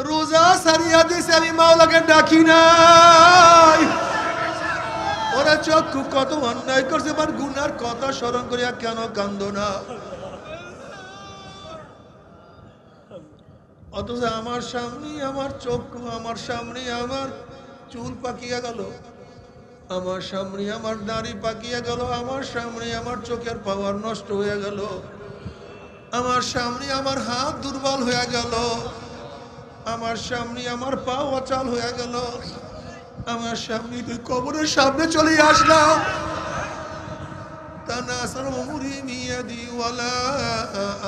রোজা সারিয়া দিছে, আমি মাওলাকে ডাকি নাই। ওরা চক্ষু কত অন্যায় করছে, আমার গুনার কথা স্মরণ করিয়া কেন কান্দো না? অথচ আমার সামনে আমার চক্ষু, আমার সামনে আমার চুল পাকিয়া গেল, আমার সামনে আমার দাড়ি পাকিয়া গেল, আমার সামনে আমার চোখের পাওয়ার নষ্ট হয়ে গেল, আমার সামনে আমার হাত দুর্বল হয়ে গেল, আমার সামনে আমার পা অচল হয়ে গেল, আমার সামনে তুই কবরের সামনে চলে আসলাম। তা না আসার মুরি মিয়া দিওয়ালা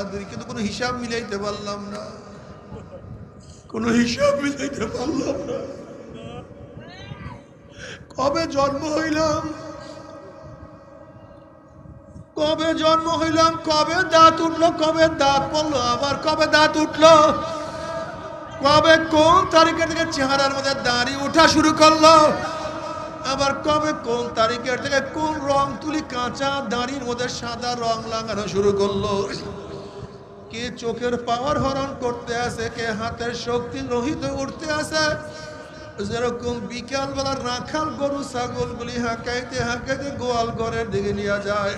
আদরি, কিন্তু কোনো হিসাব মিলাইতে পারলাম না, কোনো হিসাব মিলাইতে পারলাম না। কবে জন্ম হইলাম, কবে জন্ম হইলাম, কবে দাঁত উঠলো, কবে দাঁত পড়লো, আবার কবে দাঁত উঠলো, কবে কোন তারিখের থেকে চেহারার মধ্যে দাড়ি উঠা শুরু করলো, আবার কবে কোন তারিখের থেকে কোন রং তুলি কাঁচা দাড়ির মধ্যে সাদা রং লাগানো শুরু করলো। কে চোখের পাওয়ার হরণ করতে আছে, কে হাতের শক্তি রহিত উঠতে আছে। যেরকম বিকাল বেলা রাখাল গরু ছাগলগুলি হাঁকাইতে হাঁকাইতে গোয়াল ঘরের দিকে নিয়ে যায়,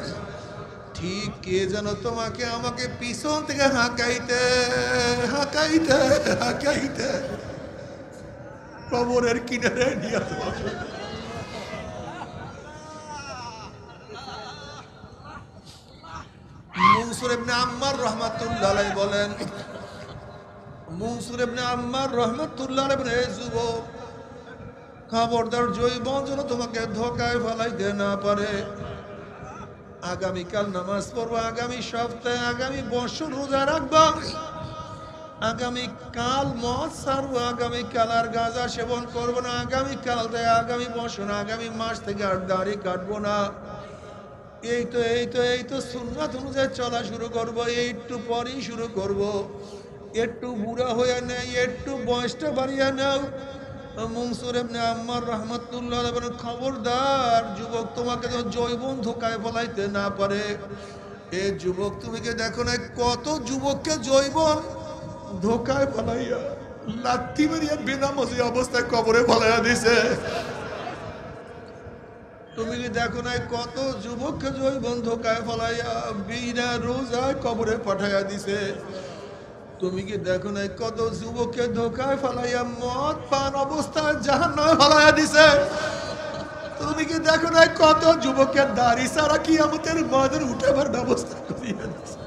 ঠিক কে যেন তোমাকে আমাকে পিছন থেকে হাঁকাইতে হাঁকাইতে হাঁকাইতে কবরের কিনারে নিয়ে যাবে। মনসুর ইবনে আম্মার রাহমাতুল্লাহ আলাইহি বলেন, মনসুর ইবনে আম্মার রাহমাতুল্লাহ আলাইহি বলেন, যুবক খবরদার জৈবন যেন তোমাকে ধোকায় ফেলাইতে না পারে। আগামীকাল নামাজ পড়বো, আগামী সপ্তাহে, আগামী বছর রোজা রাখবো, আগামীকাল মদ ছাড়বো, আগামীকাল আর গাঁজা সেবন করবো না, আগামীকাল থেকে আগামী বছর আগামী মাস থেকে আর দাড়ি কাটবো না। এই তো সুন্নাত অনুযায়ী চলা শুরু করবো, একটু পরেই শুরু করবো। একটু বুড়া হয়ে নেই, একটু বয়সটা বাড়িয়ে নাও। মনসুর ইবনে আম্মার রাহমাতুল্লাহ আলাইহি বলেন, খবরদার যুবক, তোমাকে যেন জৈবন ধোকায় ফলাইতে না পারে। এ যুবক, তুমি কি দেখো না কত যুবককে জৈবন ধোকায় ফলাইয়া লাত্তি মারিয়া বেনামাজি অবস্থায় কবরে ফলাইয়া দিছে? তুমি কি দেখো না কত যুবককে জৈবন ধোকায় ফলাইয়া বিনা রোজায় কবরে পাঠাইয়া দিছে? তুমি কি দেখো না কত যুবককে ধোকায় ফলাইয়া মদ পান অবস্থায় জাহান্নামে ফলাইয়া দিছে? তুমি কি দেখো না কত যুবকের দাড়ি সারা কিয়ামতের ময়দানে উঠাবার ব্যবস্থা করিয়া দিছে?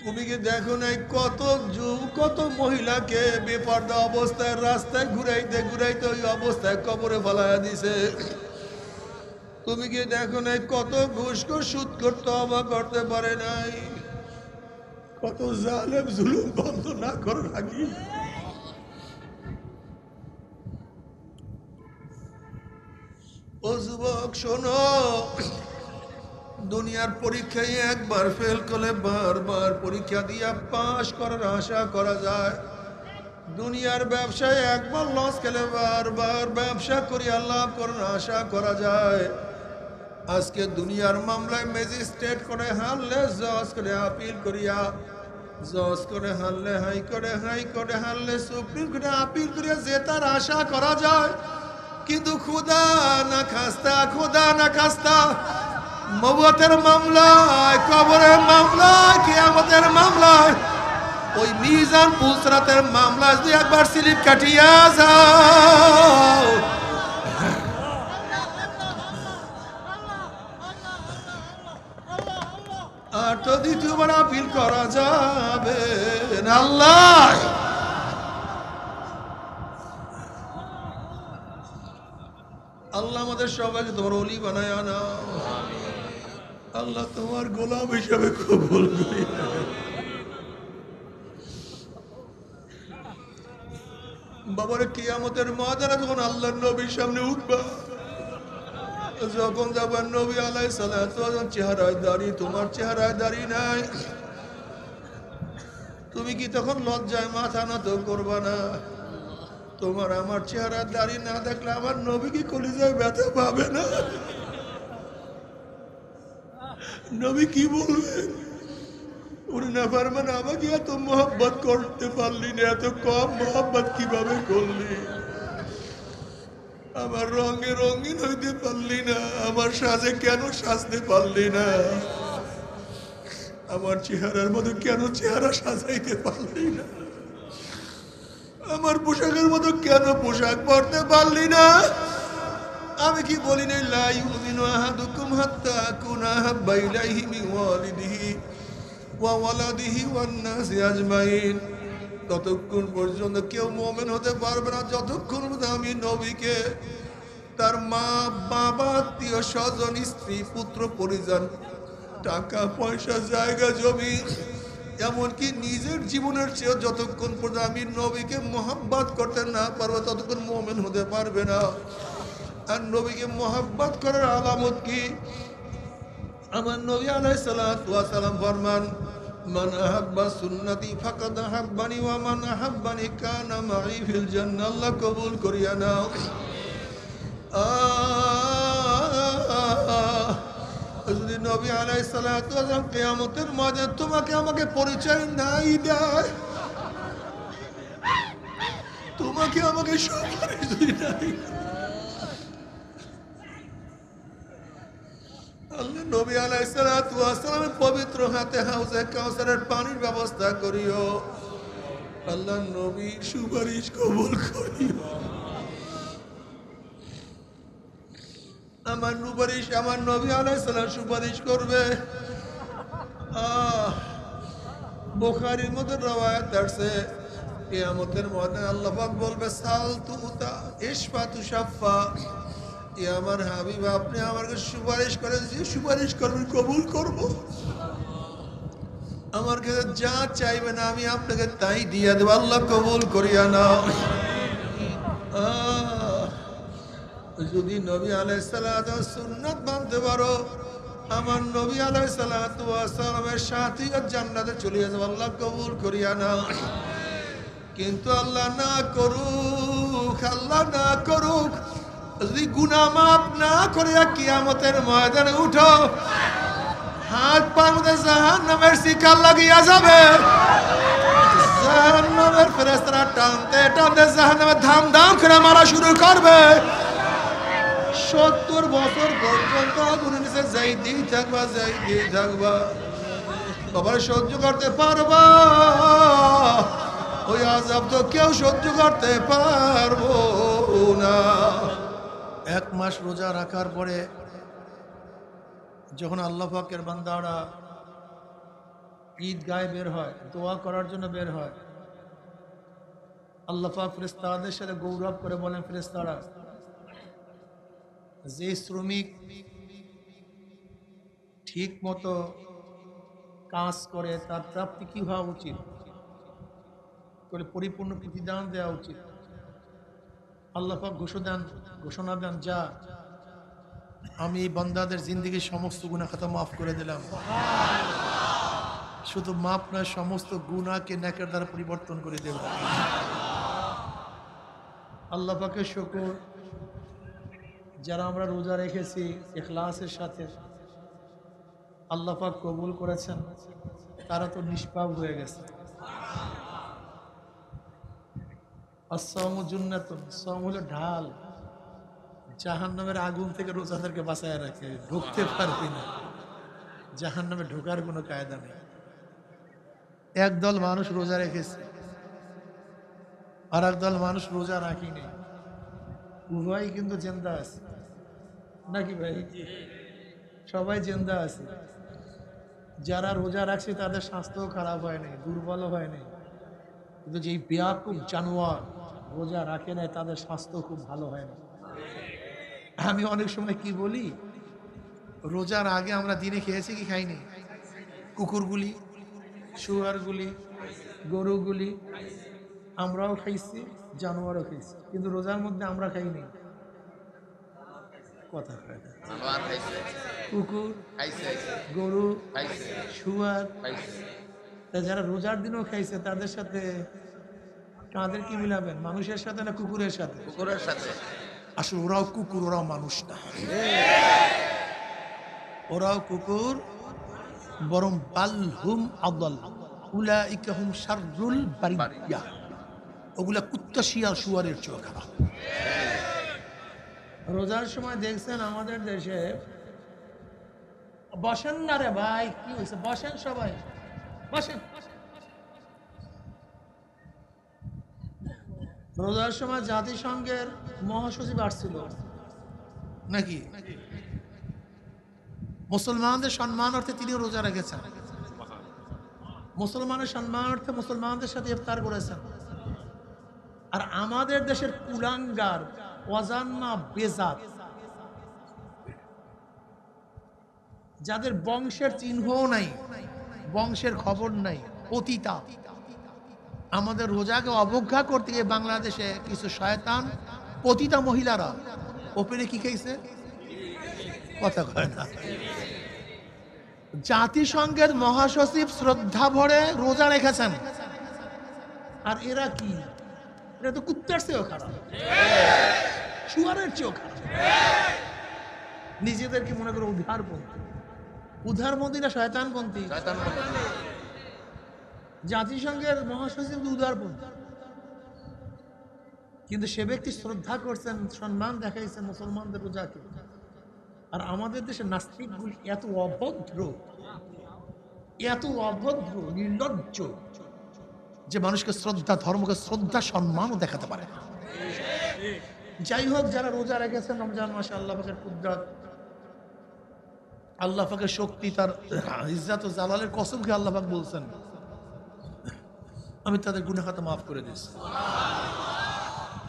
তুমি কি দেখো না কত মহিলাকে বেপর্দা অবস্থায় রাস্তায় ঘুরাইতে ঘুরাইতে ওই অবস্থায় কবরে ফলাইয়া দিছে? তুমি কি দেখো না কত ঘুষখোর সুদখোর তওবা করতে পারে নাই? কত জালেম জুলুম বন্ধ না করার আগে ও যুবক শোনো, দুনিয়ার পরীক্ষায় একবার ফেল করলে বারবার পরীক্ষা দিয়া পাশ করার আশা করা যায়। দুনিয়ার ব্যবসায় একবার লস খেলে বারবার ব্যবসা করিয়া লাভ করার আশা করা যায়। আজকে দুনিয়ার মামলায় ম্যাজিস্ট্রেট করে হারলে জজ করে আপিল করিয়া, জজ করে হারলে হাইকোর্টে, হাইকোর্টে হারলে সুপ্রিম কোর্টে আপিল করিয়া জেতার আশা করা যায়। কিন্তু খুদা না খাস্তা, খুদা না খাস্তা, মওতের মামলায়, কবরের মামলায়, কিয়ামতের মামলায়, ওই মিজান পুসরাতের মামলা যদি একবার স্লিপ কাটিয়া যাও, আর তো দ্বিতীয়বার আপিল করা যাবে না। আল্লাহ আল্লাহ আমাদের সবাইকে তোমার ওলি বানায় আনা। আল্লাহ তোমার গোলাম হিসাবে কবুল করি। বাবার কিয়ামতের ময়দানে যখন আল্লাহর নবীর সামনে উঠবা, যখন যাবার নবী আলাইহিস সালাতু ওয়াস সালাম চেহারায় দাড়ি, তোমার চেহারায় দাড়ি নাই, তুমি কি তখন লজ্জায় মাথা নত করবা না? তোমার আমার চেহারা দাড়ি না দেখলে আমার নবী কি কলিজায় ব্যথা পাবে না? নবী কি বলবেন? উনি না পারবেন আমাকে এত মোহাব্বত করতে পারলি না, এত কম মোহাব্বত কিভাবে করলি? আমার রঙে রঙিন হইতে পারলি না, আমার সাজে কেন সাজতে পারলি না, আমার চেহারার মতো কেন চেহারা সাজাইতে পারলি না, আমার পোশাকের মতো কেন পোশাক পরতে পারলি না? আমি কি বলি না, লা ইউমিনু আহাদুকুম হাত্তা আকুনা হাব্বা ইলাইহি মিন ওয়ালিদিহি ওয়া ওয়ালাদিহি ওয়ান নাসি আজমাইন। ততক্ষণ পর্যন্ত কেউ মুমিন হতে পারবে না যতক্ষণ পর্যন্ত আমি নবীকে তার মা বাবা আত্মীয় স্বজন স্ত্রী পুত্র পরিজন টাকা পয়সা জায়গা জমি এমনকি নিজের জীবনের চেয়ে যতক্ষণ পর্যন্ত আমি নবীকে মোহাব্বত করতে না পারবো ততক্ষণ মুমিন হতে পারবে না। আর নবীকে মোহাব্বত করার আলামত কি? আমার নবী আলাইহিস সালাতু ওয়াস সালাম ফরমান, মান আহাব্বা সুন্নতি ফাকাদ আহাব্বানি ওয়া মান আহাব্বানি কানা মাই ফিল জান্নাহ। আল্লাহ কবুল করিয়া নাও। যদি নবী আলাইহিস সালাতু ওয়াস সালাম কিয়ামতের ময়দানে তোমাকে আমাকে পরিচয় নাই দেয়, তোমাকে আমাকে সুপারিশ নাই, আল্লাহ নবী আলাইহিস সালাতু ওয়াস সালামের পবিত্র হাতে হাউজে কাউসারের পানির ব্যবস্থা করিও। আল্লাহ নবীর সুপারিশ কবুল করিও। আমার নবী আলাইহিস সালাম সুপারিশ করবে। বুখারীর মধ্যে রওয়ায়াত আছে, কিয়ামতের ময়দানে আল্লাহ পাক বলবে, সাল তুতা ইশফা তুশাফা। আমার হাবিব আপনি আমাকে সুপারিশ করেন, যে সুপারিশ করবেন কবুল করব। আমার কাছে যা চাইবেন আমি আপনাকে তাই দিয়ে দেব। আল্লাহ কবুল করিয়া নাও। যদি নবী আলাইহিস সালাতু ওয়াস সুন্নাত মানতে পারো, আমার নবী আলাইহিস সালাতু ওয়াস সালামের সাথীরা জান্নাতে চলে যাবে। আল্লাহ কবুল করিয়া নাও। কিন্তু আল্লাহ না করুক, আল্লাহ না করুক, যদি গুনাহ মাফ না করে কিয়ামতের ময়দানে উঠো, হাত পার মধ্যে জাহান্নামের শিকল লাগিয়া যাবে। জাহান্নামের ফেরেশতারা টানতে টানতে জাহান্নামে ধাম ধাম করে মারা শুরু করবে। 70 বছর পর্যন্ত আগুনের নিচে যাইতেই থাকবা। বাবা সহ্য করতে পারবা? ওই আযাব তো কেউ সহ্য করতে পারবো না। 1 মাস রোজা রাখার পরে যখন আল্লাহ পাকের বান্দারা ঈদগাহে বের হয়, দোয়া করার জন্য বের হয়, আল্লাহ পাক ফেরেশতাদের সাথে গৌরব করে বলেন, ফেরেশতারা, যে শ্রমিক ঠিক মতো কাজ করে তার প্রাপ্তি কি হওয়া উচিত? করে পরিপূর্ণ প্রতিদান দেওয়া উচিত। আল্লাহ পাক ঘোষণা দেন, যা আমি এই বান্দাদের জিন্দেগির সমস্ত গুনাহ খাতা মাফ করে দিলাম। শুধু মাফ নয়, সমস্ত গুনাহকে নেকের দ্বারা পরিবর্তন করে দেব। আল্লাহ পাকের শুকর, যারা আমরা রোজা রেখেছি ইখলাসের সাথে, আল্লাহ পাক কবুল করেছেন, তারা তো নিষ্পাপ হয়ে গেছে। as-sawmu junnatun, সওম হলো ঢাল, জাহান্নামের আগুন থেকে রোজাদারকে বাঁচায় রাখে। ঢুকতে পারবি না, জাহান্নামে ঢোকার কোনো কায়দা নেই। একদল মানুষ রোজা রেখেছে, আর একদল মানুষ রোজা রাখিনি, উভয় কিন্তু জিন্দা আছে নাকি ভাই? সবাই জিন্দা আছে। যারা রোজা রাখছে তাদের স্বাস্থ্য খারাপ হয় নাই, দুর্বল হয় নাই। কিন্তু যেই বেয়াকুব জানোয়ার রোজা রাখে নাই, তাদের স্বাস্থ্য খুব ভালো হয় না। আমি অনেক সময় কি বলি, রোজার আগে আমরা দিনে খেয়েছি কি খাইনি? কুকুরগুলি, শুয়ারগুলি, গরুগুলি আমরাও খাইছি, জানোয়ারও খাইছি, কিন্তু রোজার মধ্যে আমরা খাইনি। কথা কুকুর, গরু, শুয়ার, যারা রোজার দিনও খাইছে তাদের সাথে কাদের কি মিলাবেন? মানুষের সাথে না কুকুরের সাথে? কুকুরের সাথে। আসলে ওরাও কুকুর, ওরাও মানুষ না। ওরাও কুকুর, বরং বালহুম আদাল উলাইকা হুম শাররুল বারিয়া, ওগুলা কুত্তা শিয়াল শুয়ারের চেয়ে খারাপ। রোজার সময় দেখছেন আমাদের দেশে, বসেন না রে ভাই, কি হয়েছে, বসেন সবাই বসেন। রোজার সময় জাতিসংঘের মহাসচিব আসছিল নাকি, মুসলমানদের সম্মানার্থে তিনি রোজা রেখেছেন, মুসলমানের সম্মানার্থে মুসলমানদের সাথে ইফতার করেছেন। আর আমাদের দেশের কুলাঙ্গার অজান্না বেজাত, যাদের বংশের চিহ্নও নাই, বংশের খবর নাই, পতিতা, আমাদের রোজাকে অবজ্ঞা করতে গিয়ে বাংলাদেশে কিছু শয়তান পতিতা মহিলারা ওপেনে কি খেয়েছে, কথা কয় না। জাতিসংঘের মহাসচিব শ্রদ্ধা ভরে রোজা রেখেছেন, আর এরা কি, এরা তো কুত্তার চেয়েও খারাপ, শুয়ারের চেয়েও খারাপ। নিজেদেরকে মনে করো উদারপন্থী, উদারপন্থী না শয়তানপন্থী? জাতিসংঘের মহাসচিব উদারপন্থী, কিন্তু সে ব্যক্তি শ্রদ্ধা করছেন, সম্মান দেখাইছেন মুসলমানদের রোজাকে। আর আমাদের দেশে নাস্তিকগুলি এত অভদ্র, এত অভদ্র নির্লজ্জ যে মানুষকে শ্রদ্ধা, ধর্মকে শ্রদ্ধা সম্মানও দেখাতে পারে। যাই হোক, যারা রোজা রেখেছেন রমজান মাসে, আল্লাহ পাকের কুদরত, আল্লাহ পাকের শক্তি, তার ইজ্জত ও জালালের কসম খেয়ে আল্লাহ পাক বলছেন আমি তাদের গুনাহ খাতা মাফ করে দিয়েছি।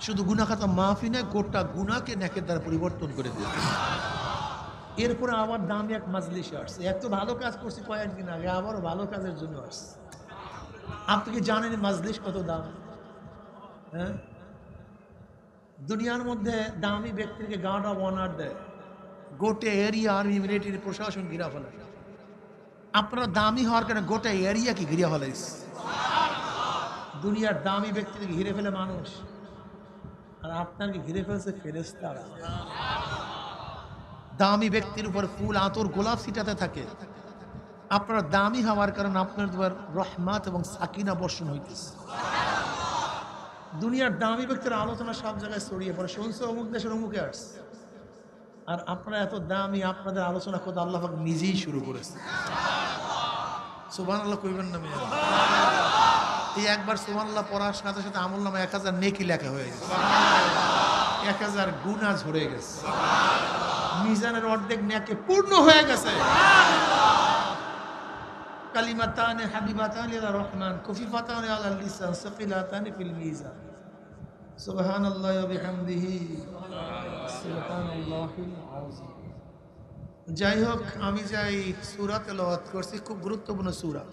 শুধু গুনাহ খাতা মাফই না, গোটা গুনাহকে নেকের দ্বারা পরিবর্তন করে দিয়েছি। এরপরে আবার দামি এক মাজলিসে আসছে, এত ভালো কাজ করছি কয়েকদিন আগে, আবারও ভালো কাজের জন্য আসছে। আপনি কি জানেন মাজলিস কত দাম? হ্যাঁ, দুনিয়ার মধ্যে দামি ব্যক্তিকে গার্ড অফ অনার দেয়, গোটে এরিয়া আর্মি মিলিটারি প্রশাসন ঘিরা ফেলে। আপনারা দামি হওয়ার কারণে গোটা এরিয়া কি ঘিরে ফেলাইছে। দুনিয়ার দামি ব্যক্তিকে ঘিরে ফেলে মানুষ, আর আপনাকে ঘিরে ফেলছে ফেরেশতারা। দামি ব্যক্তির উপর ফুল, আতর, গোলাপ ছিটাতে থাকে। আপনারা দামি হওয়ার কারণে আপনার উপর রহমত এবং সাকিনা বর্ষণ হইতেছে। দুনিয়ার দামি ব্যক্তির আলোচনা সব জায়গায় ছড়িয়ে পড়ে, শুনছে অমুক দেশের অমুকে আসছে। আর আপনারা এত দামি, আপনাদের আলোচনা খোদা আল্লাহ পাক নিজেই শুরু করেছে। সুবহানাল্লাহ কইবেন না মেয়ে? এই একবার সুবহানাল্লাহ পড়ার সাথে সাথে আমল নামে 1000 নেকি লেখা হয়ে গেছে, 1000 গুনাহ ঝরে গেছে, মিজানের অর্ধেক নেকি পূর্ণ হয়ে গেছে। কালিমাতানে হাবিবাতানে ইলা রহমান খফিফাতানে আলাল লিসান সাকিলাতানে ফিল মিজান সুবহানাল্লাহি ওয়া বিহামদিহি সুবহানাল্লাহিল আযীম। যাই হোক, আমি যাই সূরা তেলাওয়াত করছি, খুব গুরুত্বপূর্ণ সূরা।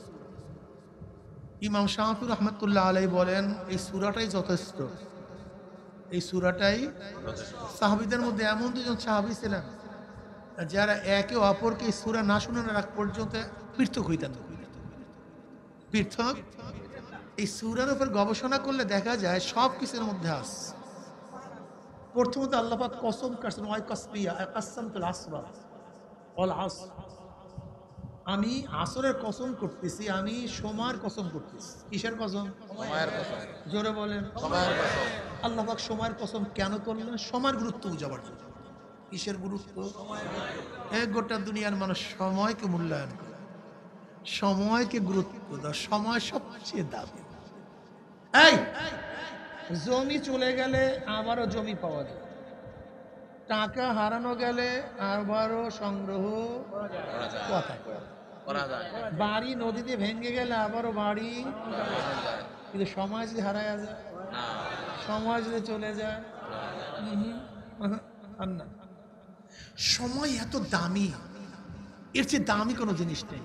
ইমাম শাফি রাহমাতুল্লাহ আলাইহি বলেন এই সূরাটাই যথেষ্ট, এই সূরাটাই। সাহাবীদের মধ্যে এমন দুজন সাহাবী ছিলেন যারা একে অপরকে এই সূরা না শোনানোর আগ পর্যন্ত পৃথক হইতেন। পৃথক এই সূরার উপর গবেষণা করলে দেখা যায় সব কিছুর মধ্যে আছে। প্রথমত আল্লাহ পাক কসম কাটছেন, ওয়াই কাসবিয়া আকাসামতুল আসরা ওয়াল আসর, আমি আসরের কসম করতেছি, আমি সময়ের কসম করতেছি। কিসের কসম? সময়ের কসম। জোরে বলেন। সময়ের কসম। আল্লাহ পাক সময়ের কসম কেন করলেন? সময়ের গুরুত্ব বুঝাবার জন্য। কিসের গুরুত্ব? এক গোটা দুনিয়ার মানুষ সময়কে মূল্যায়ন করে, সময়কে গুরুত্ব দেয়, সময় সবচেয়ে দামি। এই জমি চলে গেলে আবারও জমি পাওয়া যায়, টাকা হারানো গেলে আবারও সংগ্রহ করা যায়, বাড়ি নদীতে ভেঙে গেলে আবারও বাড়ি, কিন্তু সময় যদি হারায় যায়, সময় যদি চলে যায়, আর না। সময় এত দামি, এর চেয়ে দামি কোনো জিনিস নেই।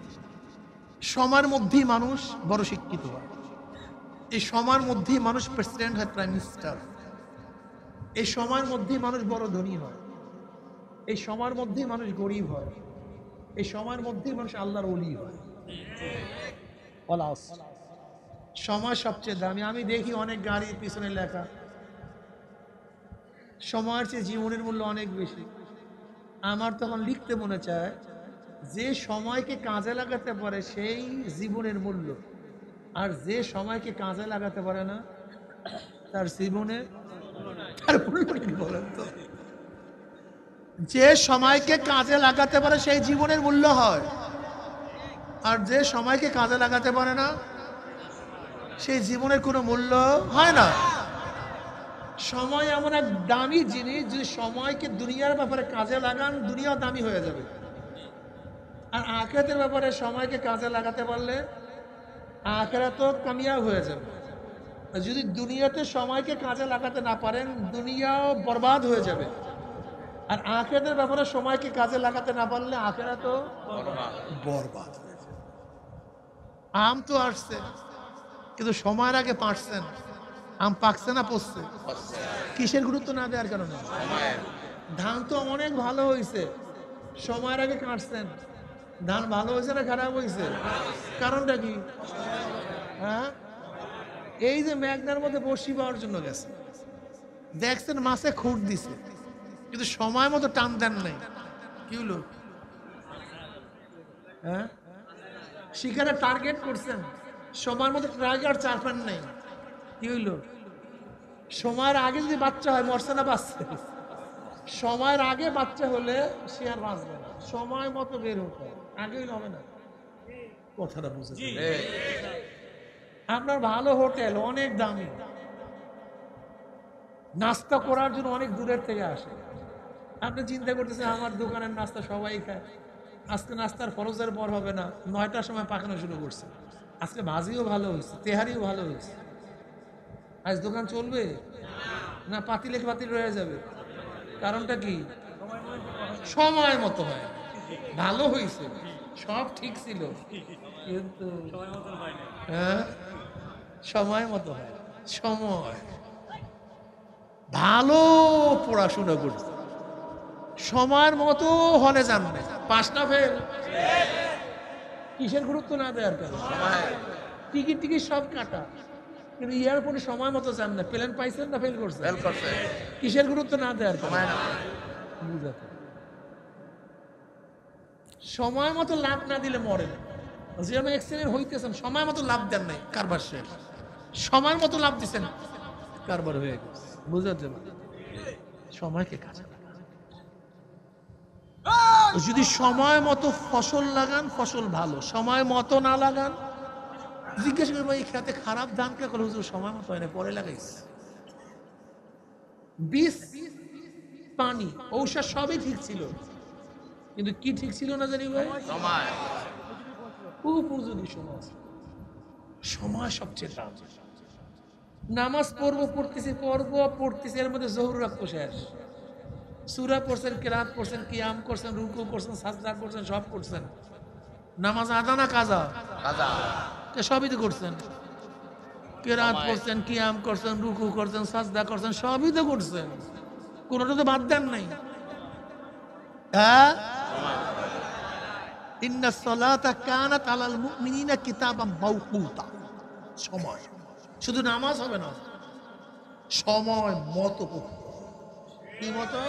সময়ের মধ্যেই মানুষ বড় শিক্ষিত হয়, এই সময়ের মধ্যেই মানুষ প্রেসিডেন্ট হয়, প্রাইম মিনিস্টার, এই সময়ের মধ্যেই মানুষ বড় ধনী হয়, এই সময়ের মধ্যেই মানুষ গরিব হয়, এই সময়ের মধ্যেই মানুষ আল্লাহর ওলি হয়। সময় সবচেয়ে দামি। আমি দেখি অনেক গাড়ির পিছনে লেখা সময়ের চেয়ে জীবনের মূল্য অনেক বেশি। আমার তখন লিখতে মনে চায় যে সময়কে কাজে লাগাতে পারে সেই জীবনের মূল্য, আর যে সময়কে কাজে লাগাতে পারে না তার জীবনে তার মূল্য কি বলেন তো? যে সময়কে কাজে লাগাতে পারে সেই জীবনের মূল্য হয়, আর যে সময়কে কাজে লাগাতে পারে না সেই জীবনের কোনো মূল্য হয় না। সময় এমন এক দামি জিনিস, যদি সময়কে দুনিয়ার ব্যাপারে কাজে লাগান দুনিয়া দামি হয়ে যাবে, আর আখিরাতের ব্যাপারে সময়কে কাজে লাগাতে পারলে আখিরাতও কামিয়াব হয়ে যাবে। যদি দুনিয়াতে সময়কে কাজে লাগাতে না পারেন দুনিয়াও বরবাদ হয়ে যাবে, আর আখিরাতের ব্যাপারে সময়কে কাজে লাগাতে না পারলে আখিরাতও বরবাদ হয়ে যাবে। আম তো আসছে কিন্তু সময়ের আগে পাকছেন, আম পাকছে না পচছে? কিসের গুরুত্ব না দেওয়ার কারণে? ধান তো অনেক ভালো হয়েছে, সময়ের আগে কাটছেন, ধান ভালো হয়েছে না খারাপ হয়েছে? কারণটা কি? হ্যাঁ, এই যে মেঘনার মধ্যে বসি পাওয়ার জন্য গেছে, দেখছেন মাছে খুঁট দিছে কিন্তু সময় মতো টান দেন নাই, কি হলো? হ্যাঁ, শিকারে টার্গেট করছেন, সময় মতো টার্গেট চারপান নাই, কি হইলো? সময়ের আগে যদি বাচ্চা হয় মরছে না বাঁচছে? সময়ের আগে বাচ্চা হলে সে আর বাঁচবে না, সময় মতো বের হতে হবে, আগে হইলে হবে না। কথাটা বুঝেছি? আপনার ভালো হোটেল অনেক দামি, নাস্তা করার জন্য অনেক দূরের থেকে আসে, আপনি চিন্তা করতেছেন আমার দোকানের নাস্তা সবাই খায়, আজকে নাস্তার ফরজের পর হবে না, 9টার সময় পাকানো শুরু করছে, আজকে ভাজিও ভালো হয়েছে, তেহারিও ভালো হয়েছে, আজ দোকান চলবে না পাতিলে পাতিল রয়ে যাবে? কারণটা কি? সময় মতো হয়, ভালো হয়েছে, সব ঠিক ছিল কিন্তু হ্যাঁ সময় মতো হয়। সময় ভালো পড়াশোনা করছে, সময়ের মতো হলে যান না, পাঁচটা ফেল, কিসের গুরুত্ব না দেওয়ার কারণে? টিকিট টিকিট সব কাটা কিন্তু এয়ারপোর্টে সময় মতো যান না, প্লেন পাইছেন না ফেল করছেন? কিসের গুরুত্ব না দেওয়ার কারণে? বুঝাতে সময় মতো লাভ না দিলে মরে না, যেন এক্সিডেন্ট হইতেছেন সময় মতো লাভ দেন নাই, কারবার শেষ, সময় মতো লাভ দিচ্ছেন কারবার হয়ে গেছে। বুঝাতে সময়কে কাজে লাগান, যদি সময় মতো ফসল লাগান ফসল ভালো, সময় মতো না লাগান, জিজ্ঞেস করবো এই খেতে খারাপ ধান কে করে? হুজুর সময় মতো হয় না, পরে লাগাইছে, বীজ পানি ঔষধ সবই ঠিক ছিল কিন্তু কি ঠিক ছিল না জানি ভাই? উপযোগী সময়, সময় সবচেয়ে দাম। নামাজ পড়তেছি এর মধ্যে জহুর রাখতো শেষ, সূরা পড়ছেন, কিরাত পড়ছেন, কিয়াম করছেন, রুকু করছেন, সাজদা করছেন, সব করছেন, নামাজ আদা না কাজা? সবই তো করছেন, কিরাত পড়ছেন, কিয়াম করছেন, রুকু করছেন, সাজদা করছেন, সবই তো করছেন, কোনটা তো বাদ দেন নাই। হ্যাঁ, ইন্নাস সালাতা কানাত আলাল মুমিনিনা কিতাবাম মাওকুতা, সময়, শুধু নামাজ হবে না, সময় মতো পড়তে, কি মতো?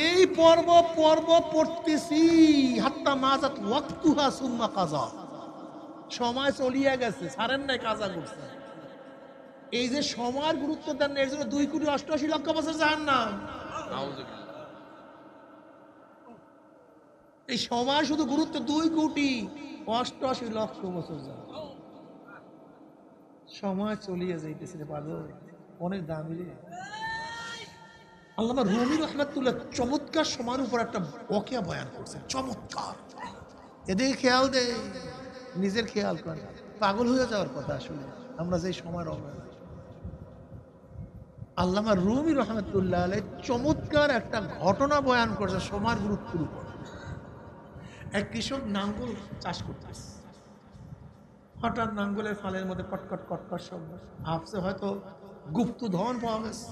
এই পর্ব পড়তেছি হাত্তা মাজাত ওয়াক্তুহা সুম্মা কাজা, সময় চলিয়া গেছে ছাড়েন নাই, কাজা করছে। এই যে সময়ের গুরুত্ব দেন না, এর জন্য 2,88,00,000 বছর জাহান্নাম। এই সময় শুধু গুরুত্ব 2,88,00,000 বছর যায়, সময় চলিয়ে যাইতেছে রে পাগল, অনেক দামি রে। আল্লামা রুমি রহমাতুল্লাহ চমৎকার সময়ের উপর একটা ওয়াকিয়া বয়ান করছেন, চমৎকার, এদিকে খেয়াল দে, নিজের খেয়াল কর, পাগল হয়ে যাওয়ার কথা আসলে আমরা যে সময়ের অবহেলা। আল্লামা রুমি রহমাতুল্লাহ আলাইহি চমৎকার একটা ঘটনা বয়ান করছে সময়ের গুরুত্বের উপর। এক কৃষক নাঙ্গল চাষ করতেছে, হঠাৎ নাঙ্গলের ফালের মধ্যে কটকট কটকট শব্দ, ভাবছে হয়তো গুপ্ত ধন পাওয়া গেছে,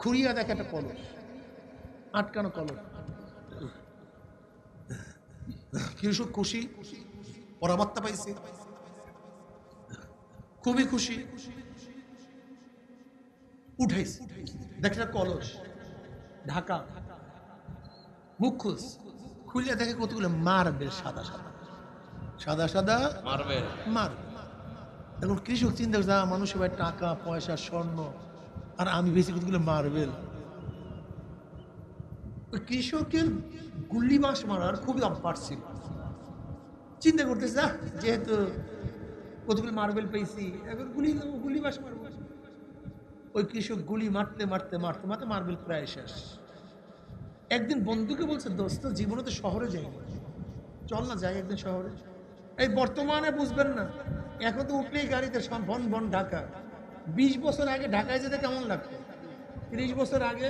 খুঁড়িয়া দেখে একটা কলস, আটকানো কলস। কৃষক খুশি, পরামর্তা পাইছে, খুবই খুশি, উঠাইছে, দেখে কলস ঢাকা, মুখ খুলছে, খুলে দেখে কতগুলো মার্বেল, সাদা সাদা সাদা সাদা মার্বেল। এখন কৃষক চিন্তা করছে মানুষের ভাই টাকা পয়সা স্বর্ণ, আর আমি বেশি কতগুলো মার্বেল। কৃষকের গুল্লি মাছ মারার খুবই অভ্যাস ছিল। চিন্তা করতেছে যেহেতু কতগুলো মার্বেল পেয়েছি, এখন গুলি মাছ মারবো। ওই কৃষক গুলি মারতে মারতে মারতে মারতে মার্বেল প্রায় শেষ। একদিন বন্ধুকে বলছে, দোস্ত জীবনে তো শহরে যাইনি, চল না যাই একদিন শহরে। এই বর্তমানে বুঝবেন না, এখন তো উঠলেই গাড়িতে বন বন ঢাকা। 20 বছর আগে ঢাকায় যেতে কেমন লাগতো, 30 বছর আগে,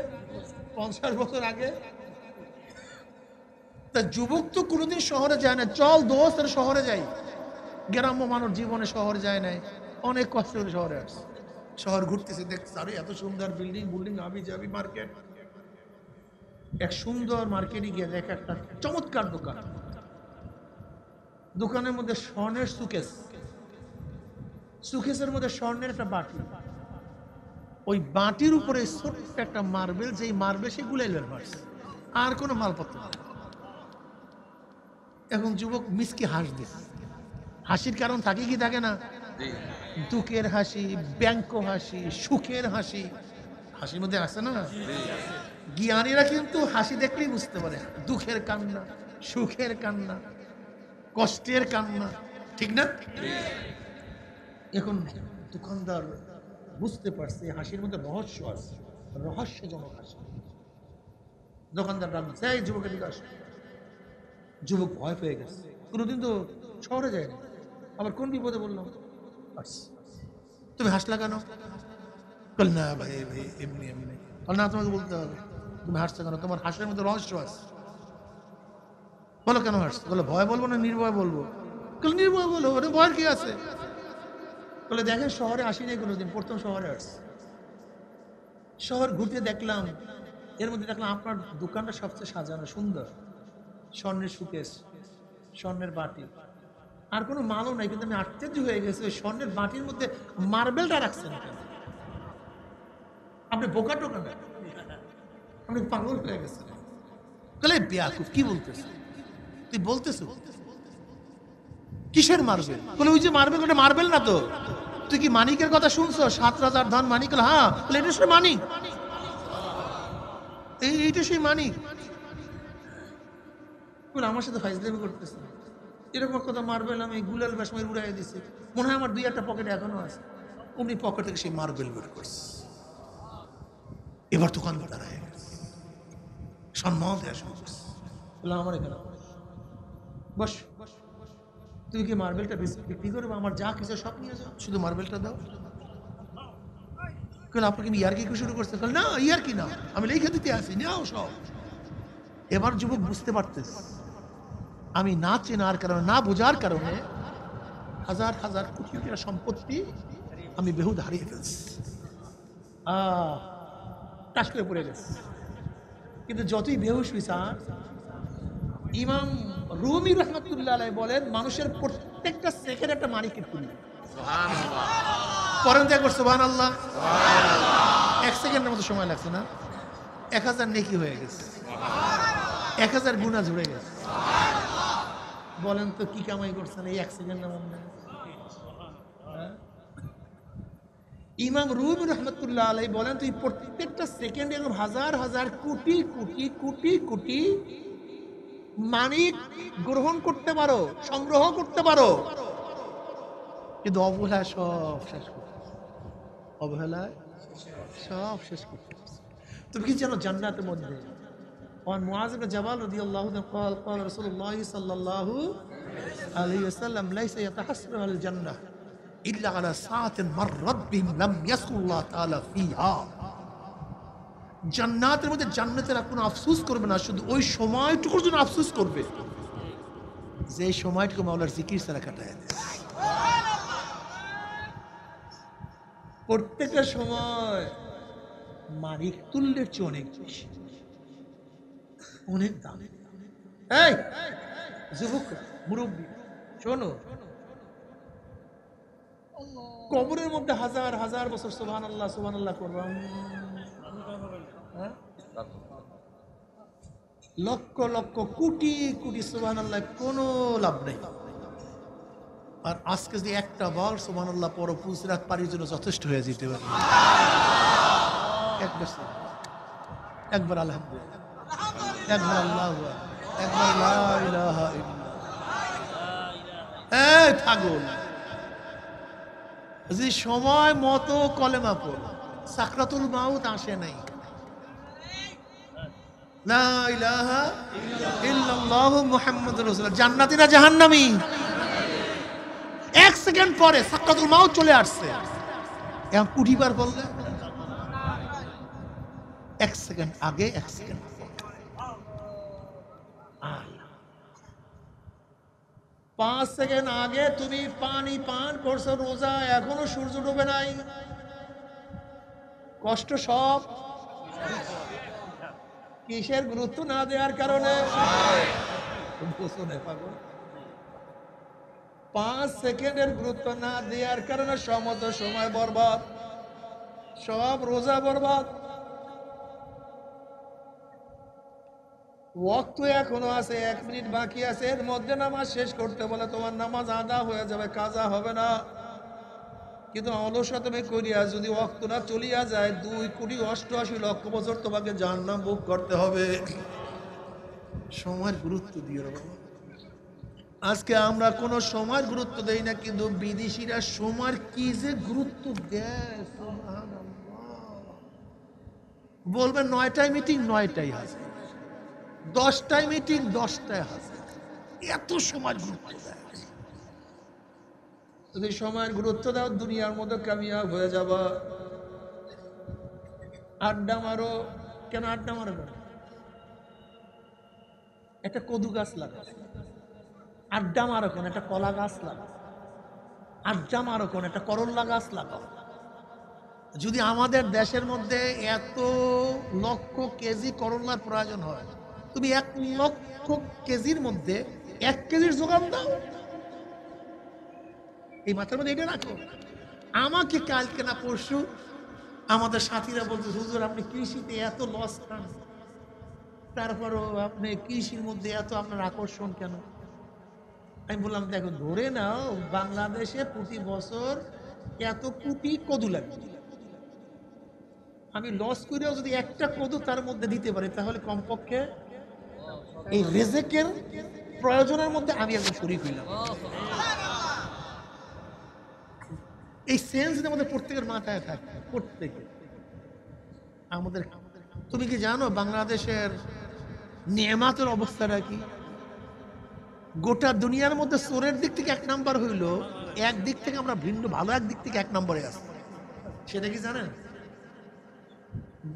50 বছর আগে। তা যুবক তো কোনোদিন শহরে যায় না, চল দোস্ত শহরে যাই। গ্রাম্য মানুষ জীবনে শহরে যায় নাই, অনেক কষ্ট করে শহরে আসছে। শহর ঘুরতেছে, দেখছে আরে এত সুন্দর বিল্ডিং আবি যাবি মার্কেট। এক সুন্দর মার্কেটে গিয়ে দেখে একটা চমৎকার দোকান। দোকানের মধ্যে স্বর্ণের সুকেসের মধ্যে স্বর্ণের একটা বাটি। ওই বাটির উপরে ছোট্ট একটা মার্বেল, যেই মার্বেল সে গুলাইলের মার্স, আর কোনো মালপত্র। এখন যুবক মিসকে হাস দিচ্ছে। হাসির কারণ থাকে কি থাকে না? দুঃখের হাসি, ব্যঙ্গ হাসি, সুখের হাসি। হাসির মধ্যে আছে না? জ্ঞানীরা কিন্তু হাসি দেখলেই বুঝতে পারে দুঃখের কান্না, সুখের কান্না, কষ্টের কান্না, ঠিক না? এখন দোকানদার বুঝতে পারছে হাসির মধ্যে রহস্য আছে, রহস্যজনক হাসি। দোকানদার ডাকছে, এই যুবকের দিকে আসে। যুবক ভয় পেয়ে গেছে, কোনোদিন তো শহরে যায়নি, আবার কোন বিপদে বললাম। তুমি হাসলা কেন? বল না ভাই ভাই এমনি এমনি। না তোমাকে বলতে হবে, তুমি হাসছো কেন? তোমার হাসির মধ্যে রহস্য আছে। বলো কেন হাসছো? বলো ভয় বলবো না নির্ভয় বলবো? নির্ভয় বলো, ওটা ভয়ের কি আছে? বলে দেখেন শহরে আসিনি কোনোদিন, প্রথম শহরে আসছে। শহর ঘুরতে দেখলাম, এর মধ্যে দেখলাম আপনার দোকানটা সবচেয়ে সাজানো সুন্দর, স্বর্ণের সুকেস, স্বর্ণের বাটি, আর কোনো মালও নাই। কিন্তু আমি আশ্চর্য হয়ে গেছি ওই স্বর্ণের বাটির মধ্যে মার্বেলটা রাখছেন কেন? আপনি বোকা টোকা না, আপনি পাগল হয়ে গেছেন। বলে বেয়াকুফ কি বলতেছ তুই? বলতেছ কিসের মার্বেল? বলে ওই যে মার্বেল, ওটা মার্বেল না তো। তুই কি মানিকের কথা শুনছো? 7 রাজার ধন মানিক। হ্যাঁ, বলে এটা সেই মানিক, এইটা সেই মানিক। আমার সাথে ফাইজলামি করতেছে, এরকম কথা। মার্বেল আমি গুলাল বাসময় উড়াই দিছি, মনে হয় আমার 2-1টা পকেটে এখনো আছে। উনি পকেট থেকে সেই মার্বেল বের করছে। এবার দোকানদার দাঁড়ায় সম্মান দেওয়া শুরু করছে। বললাম আমার এখানে বস, তুমি কি মার্বেলটা বিক্রি করবে? আমার যা কিছু সব নিয়ে যাও, শুধু মার্বেলটা দাও। আপনাকে ইয়ারকি শুরু করছে? না ইয়ারকি না, আমি লিখে দিতে আসি, নাও সব। এবার যুবক বুঝতে পারতেছে আমি না চেনার কারণে, না বোঝার কারণে হাজার হাজার কোটি কোটি সম্পত্তি আমি বেহুদ হারিয়ে ফেলছি। টাস করে পড়ে গেছে। কিন্তু যতই বেহুশ হইছে, ইমাম রুমি রহমতুল্লাহ আলাইহি বলেন মানুষের প্রত্যেকটা সেকেন্ড একটা মানিকের তুল্য। সুবহানাল্লাহ। পরেন দেখো সুবহানাল্লাহ। 1 সেকেন্ডের মতো সময় লাগছে না, 1000 নেকি হয়ে গেছে, 1000 গুনাহ ঝরে গেছে। বলেন তো কি কামাই করছেন এই 1 সেকেন্ডের মধ্যে? ইমাম রুমি রহমতুল্লাহ আলাইহি বলেন তুই প্রত্যেকটা সেকেন্ডে এরকম হাজার হাজার কোটি কোটি কোটি কোটি মানিক গ্রহণ করতে পারো, সংগ্রহ করতে পারো, কিন্তু অবহেলা সব শেষ করতে, অবহেলায় সব শেষ করতে। তুমি কি জানো জান্নাতের মধ্যে وعن معاذ بن جبل رضي الله عنه قال قال رسول الله صلى الله عليه وسلم ليس يتحسر على الجنة إلا على ساعة مرت بهم لم يذكر الله تعالى فيها। জান্নাতের মধ্যে জান্নাতেরা কোনো আফসোস করবে না, শুধু ওই সময়টুকুর জন্য আফসোস করবে যে সময়টুকু মাওলার জিকির ছাড়া কাটায় দেয়। প্রত্যেকটা সময় মানিক তুল্যের চেয়ে অনেক বেশি, অনেক দাম। এই যুবক মুরব্বী শোনো, কবরের মধ্যে হাজার হাজার বছর সুবহানাল্লাহ সুবহানাল্লাহ করবো, লক্ষ লক্ষ কোটি কোটি সুবহানাল্লাহ, কোনো লাভ নেই। আর আজকে যদি একটা বার সুবহানাল্লাহ পর পুসরাত পারির জন্য যথেষ্ট হয়ে যেতে পারে। একবার আলহামদুলিল্লাহ, একবার আল্লাহু আকবার, একবার লা ইলাহা ইল্লাল্লাহ। এই থাকো যদি সময় মতো কলেমা পড়, সাকরাতুল মাউত আসে নাই। লা ইলাহা ইল্লাল্লাহ মুহাম্মাদুর রাসূলুল্লাহ। জান্নাতি না জাহান্নামী? এক সেকেন্ড পরে সাকরাতুল মাউত চলে আসছে। এখন কুটিবার বললে এক সেকেন্ড আগে, এক সেকেন্ড 5 সেকেন্ড আগে তুমি পানি পান করছো, রোজা এখনো সূর্য ডুবে নাই, কষ্ট সব কিসের? গুরুত্ব না দেওয়ার কারণে। 5 সেকেন্ডের গুরুত্ব না দেওয়ার কারণে সমস্ত সময় বরবাদ, সব রোজা বরবাদ। ওয়াক্ত এখনো আছে, 1 মিনিট বাকি আছে, এর মধ্যে নামাজ শেষ করতে বলে তোমার নামাজ আদা হয়ে যাবে, কাজা হবে না। কিন্তু অলসতা করিয়া যদি ওয়াক্তটা চলিয়া যায় 2,88,00,000 বছর তোমাকে জাহান্নাম ভোগ করতে হবে। সময়ের গুরুত্ব দিও বাবা। আজকে আমরা কোনো সময়ের গুরুত্ব দেই না, কিন্তু বিদেশিরা সময়ের কি যে গুরুত্ব দেয়। বলবে 9টায় মিটিং 9টায় আছে, 10টায় মিটিং 10টায় আছে, এত সময় গুরুত্ব দেয়। যদি সময়ের গুরুত্ব দাও দুনিয়ার মধ্যে কামিয়াব হয়ে যাবা। আড্ডা মারো, কেন আড্ডা মারো? একটা কদু গাছ লাগা, আড্ডা মারো কেন একটা কলা গাছ লাগা, আড্ডা মারো কেন একটা করল্লা গাছ লাগাও। যদি আমাদের দেশের মধ্যে এত লক্ষ কেজি করল্লার প্রয়োজন হয়, তুমি 1 লক্ষ কেজির মধ্যে 1 কেজির যোগান দাও। এই মাথার মধ্যে এটা রাখো। আমাকে কালকে না পরশু আমাদের সাথীরা বলছে, হুজুর আপনি কৃষিতে এত লস খান, তারপরও আপনি কৃষির মধ্যে এত আপনার আকর্ষণ কেন? আমি বললাম দেখো, ধরে নাও বাংলাদেশে প্রতি বছর এত কোটি কদু লাগে, আমি লস করেও যদি একটা কদু তার মধ্যে দিতে পারি, তাহলে কমপক্ষে এই রেজেকের প্রয়োজনের মধ্যে আমি একজন শরীক হইলাম। এই সেন্স আমাদের প্রত্যেকের মাথায় থাকে, প্রত্যেকে আমাদের। তুমি কি জানো বাংলাদেশের নিয়ামতের অবস্থাটা কি? গোটা দুনিয়ার মধ্যে চোরের দিক থেকে 1 নাম্বার হইল, এক দিক থেকে আমরা ভিন্ন ভালো এক দিক থেকে 1 নম্বরে আছি। সেটা কি জানেন?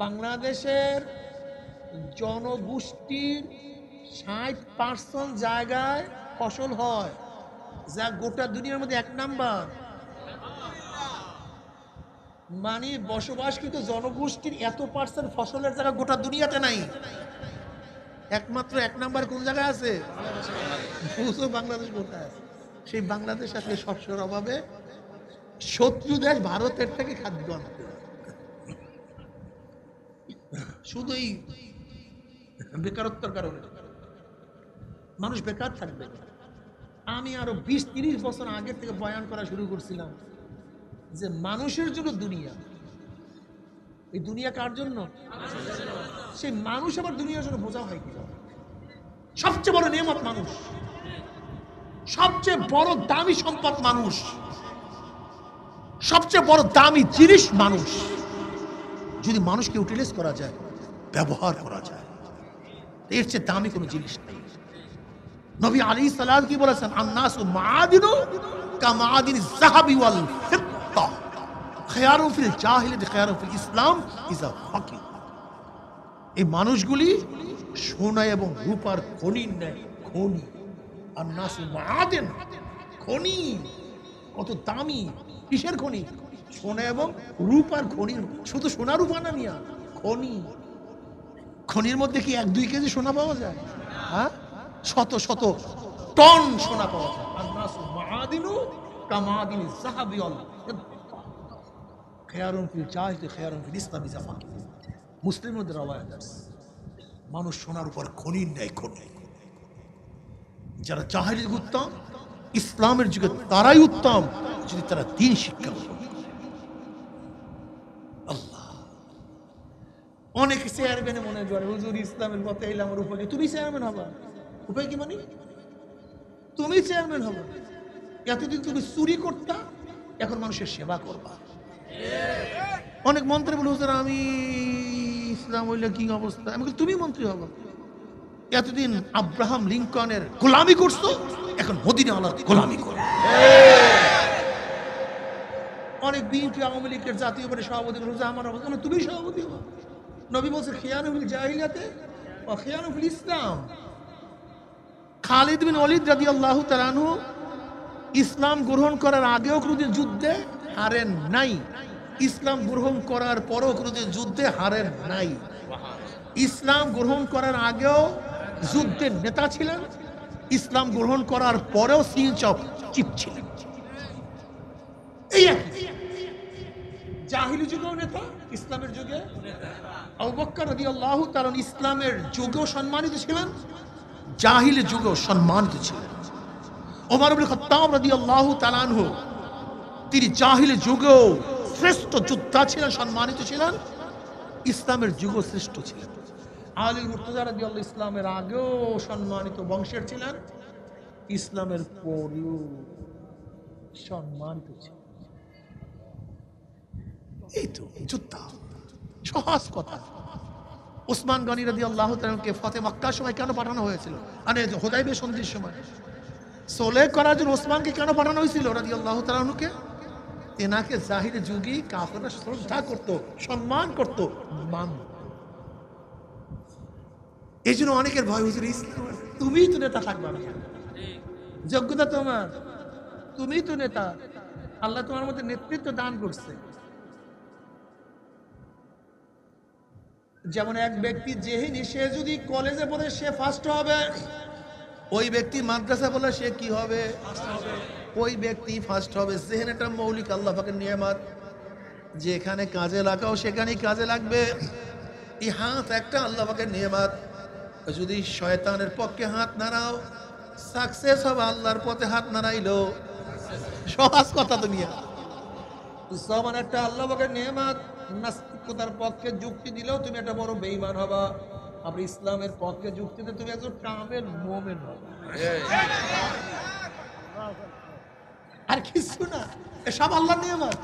বাংলাদেশের জনগোষ্ঠীর 60% জায়গায় ফসল হয়, যা গোটা দুনিয়ার মধ্যে 1 নাম্বার। মানে বসবাসকৃত জনগোষ্ঠীর এত পার্সেন্ট ফসলের জায়গা গোটা দুনিয়াতে নাই, একমাত্র 1 নাম্বার কোন জায়গায় আছে? বাংলাদেশ। কোথায় আছে? সেই বাংলাদেশ আজকে শস্যের অভাবে শত্রু দেশ ভারতের থেকে খাদ্য আনতে, শুধু এই বেকারত্বের কারণে মানুষ বেকার থাকবে। আমি আরো 20-30 বছর আগে থেকে বয়ান করা শুরু করছিলাম যে মানুষের জন্য দুনিয়া, এই দুনিয়া কার জন্য? সেই মানুষ আবার দুনিয়ার জন্য বোঝা হয় কি? সবচেয়ে বড় নিয়ামত মানুষ, সবচেয়ে বড় দামি সম্পদ মানুষ, সবচেয়ে বড় দামি জিনিস মানুষ। যদি মানুষকে ইউটিলাইজ করা যায়, ব্যবহার করা যায়, এর চেয়ে দামি কোনো জিনিস নেই। নবী আলাইহিস সালাম কি বলেছেন? আন-নাসু মাআদিনু কামাআদিনিজ যাহাবি ওয়াল ফিদ্দা, খায়রুন ফিল জাহিলিয়াতি খায়রুন ফিল ইসলাম ইযা ফাকিহ। এই মানুষগুলি সোনা এবং রূপার খনির ন্যায় খনি। আন-নাসু মাআদিন, খনি। কত দামি! কিসের খনি? সোনা এবং রূপার খনি। শুধু সোনা রূপা না মিয়া, খনি। খনির মধ্যে কি 1-2 কেজি সোনা পাওয়া যায়? হ্যাঁ, শত শত টন সোনা পাওয়া যায়। আন-নাসু মাআদিনু কামাআদিনিজ যাহাবি ওয়াল ফিদ্দা, খায়রুন ফিল জাহিলিয়াতি খায়রুন ফিল ইসলাম ইযা ফাকিহ। মুসলিমের মধ্যে রওয়ায়াত আছে। মানুষ সোনার উপর খনির নেয় খনি। যারা জাহেলির যুগে উত্তম, ইসলামের যুগে তারাই উত্তম যদি তারা দিন শিক্ষা গ্রহণ করে। আল্লাহ, অনেক চেয়ারম্যানে মনে করে হুজুর ইসলামের পথে এলাম, আমার উপায় তুমি চেয়ারম্যান হবা। উপায় কি মানে? তুমি চেয়ারম্যান হবা। এতদিন তুমি চুরি করতা, এখন মানুষের সেবা করবা। অনেক মন্ত্রী বলে হুজুর আমি ইসলাম হইলে কি অবস্থা, আমি বলি তুমি মন্ত্রী হবা। এতদিন আব্রাহাম লিঙ্কনের গোলামি করছো, এখন মদিনা আল্লাহর গোলামি করো। অনেক বিএনপি আওয়ামী লীগের জাতীয় পার্টির সভাপতি বলে আমার অবস্থা, তুমি সভাপতি হবা। নবী বলছে খিয়ানুল জাহিলিয়াতে ওয়া খিয়ানুল ইসলাম। খালিদ বিন ওয়ালিদ রাদিয়াল্লাহু তাআলা আনহু ইসলাম গ্রহণ করার আগেও কোনোদিন যুদ্ধে হারেন নাই, ইসলাম গ্রহণ করার পরও কোনোদিন যুদ্ধে হারেন নাই। ইসলাম গ্রহণ করার আগেও যুদ্ধের নেতা ছিলেন, ইসলাম গ্রহণ করার পরেও চিপ ছিলেন। এই জাহিলি যুগেও নেতা, ইসলামের যুগে আবু বকর রাদিয়াল্লাহু তাআলা ইসলামের যুগেও সম্মানিত ছিলেন, জাহিলি যুগেও সম্মানিত ছিলেন। ওমর ইবনে খাত্তাব রাদিয়াল্লাহু তাআলা আনহু তিনি জাহিলি যুগেও শ্রেষ্ঠ যোদ্ধা ছিলেন, সম্মানিত ছিলেন, ইসলামের যুগেও শ্রেষ্ঠ ছিলেন। আলী মুর্তজা রাদিয়াল্লাহু ইসলামের আগেও সম্মানিত বংশের ছিলেন, ইসলামের পরেও সম্মানিত ছিলেন। এই তো যোদ্ধা, সহজ কথা। ওসমান গনি রাদিয়াল্লাহু তাআলাকে ফতেহ মক্কার সময় কেন পাঠানো হয়েছিল? মানে হুদায়বিয়া সন্ধির সময় সোলে করার জন্য ওসমানকে কেন পাঠানো হয়েছিল রাদিয়াল্লাহু তাআলা আনহুকে? তেনাকে জাহিরি যুগে কাফেররা শ্রদ্ধা করত, সম্মান করত, মান। এই জন্য অনেকের ভয়, হুজুর ইসলাম তুমিই তো নেতা থাকবা না, যোগ্যতা তোমার, তুমিই তো নেতা, আল্লাহ তোমার মধ্যে নেতৃত্ব দান করছে। যেমন এক ব্যক্তি যেহিনী সে যদি কলেজে পড়ে সে ফার্স্ট হবে, ওই ব্যক্তি মাদ্রাসা বলে সে কি হবে? ওই ব্যক্তি ফার্স্ট হবে। জেহেন একটা মৌলিক আল্লাহ পাকের নিয়ামত, যেখানে কাজে লাগাও সেখানেই কাজে লাগবে। এই হাত একটা আল্লাহ পাকের নিয়ামত, যদি শয়তানের পক্ষে হাত নাড়াও সাকসেস হবে, আল্লাহর পথে হাত নাড়াইলো সহজ কথা। দুনিয়া জবান একটা আল্লাহ পাকের নিয়ামত, নাস্তিকতার পক্ষে যুক্তি দিলেও তুমি একটা বড় বেঈমান হবা, আবার ইসলামের পক্ষে যুক্তি দিলে তুমি একজন কামেল মুমিন হবা। আর কিছু না, এসব আল্লাহর নিয়ামত।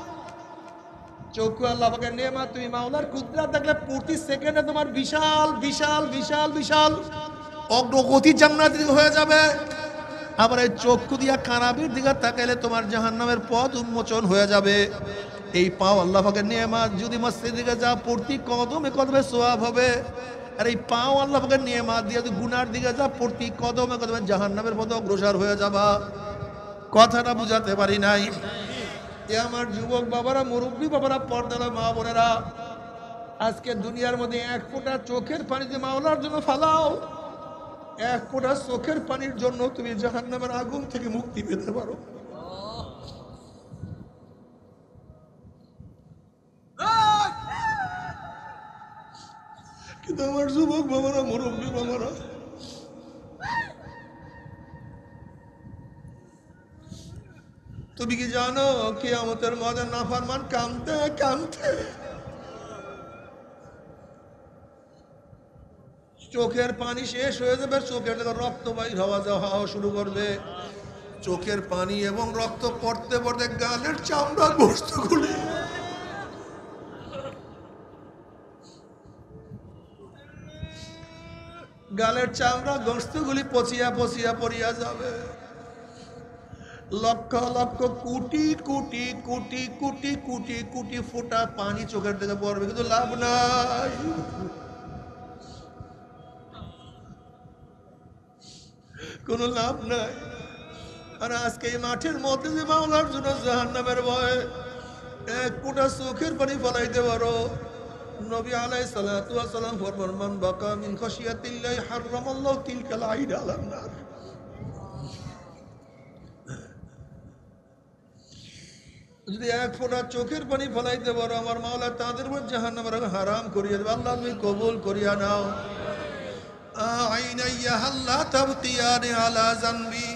চক্ষু আল্লাহ পাকের নিয়ামত, তুমি মাওলার কুদরত দেখলে প্রতি সেকেন্ডে তোমার বিশাল বিশাল বিশাল বিশাল অগ্রগতি জান্নাতের দিকে হয়ে যাবে। আবার এই চক্ষু দিয়া খারাপের দিকে তাকাইলে তোমার জাহান্নামের পথ উন্মোচন হয়ে যাবে। এই পাও আল্লাহ পাকের নিয়ামত, যদি মসজিদের দিকে যা প্রতি কদমে কদমে সওয়াব হবে। আর এই পাও আল্লাহ পাকের নিয়ামত দিয়ে যদি গুনার দিকে যা প্রতি কদমে কদমে জাহান্নামের পথে অগ্রসর হয়ে যাবা। কথাটা বুঝাতে পারি নাই। এ আমার যুবক বাবারা, মুরব্বী বাবারা, পর্দারা মা বোনেরা, আজকে দুনিয়ার মধ্যে এক ফোঁটা চোখের পানিতে মাওলার জন্য ফালাও, এক ফোঁটা চোখের পানির জন্য তুমি জাহান্নামের আগুন থেকে মুক্তি পেতে পারো। কিন্তু আমার যুবক বাবারা, মুরব্বী বাবারা, তুমি কি জানো কিয়ামতের মাঠে নাফরমান কাঁদতে কাঁদতে চোখের পানি শেষ হয়ে যাবে, চোখের থেকে রক্ত বাইর হওয়া যাওয়া শুরু করবে। চোখের পানি এবং রক্ত পড়তে পড়তে গালের চামড়া গোশতগুলি গালের চামড়া গোশতগুলি পচিয়া পচিয়া পড়িয়া যাবে। লক্ষ লক্ষ কোটি কোটি কোটি কোটি কোটি কোটি ফোঁটা পানি চোখের দিকে পড়বে, কিন্তু লাভ নাই, কোনো লাভ নাই। আর আজকে এই মাঠের মধ্যে যে মাওলার জন্য জাহান্নামের ভয়ে এক ফোঁটা চোখের পানি ফলাইতে পারো, নবী আলাইহিস সালাতু ওয়াস সালাম ফরমান, মান বাকা মিন খাশিয়াতিল্লাহি হারামাল্লাহু তিলকাল আইন আলান নার। যদি এক ফোঁটা চোখের পানি ফলাইতে পারো, আমার মাওলা তাদের মধ্যে জাহান্নামের হারাম করিয়ে দেবে। আল্লাহ তুমি কবুল করিয়া নাও। আইনাইয়া হাল্লা তাবকিয়ানি আলা জানবি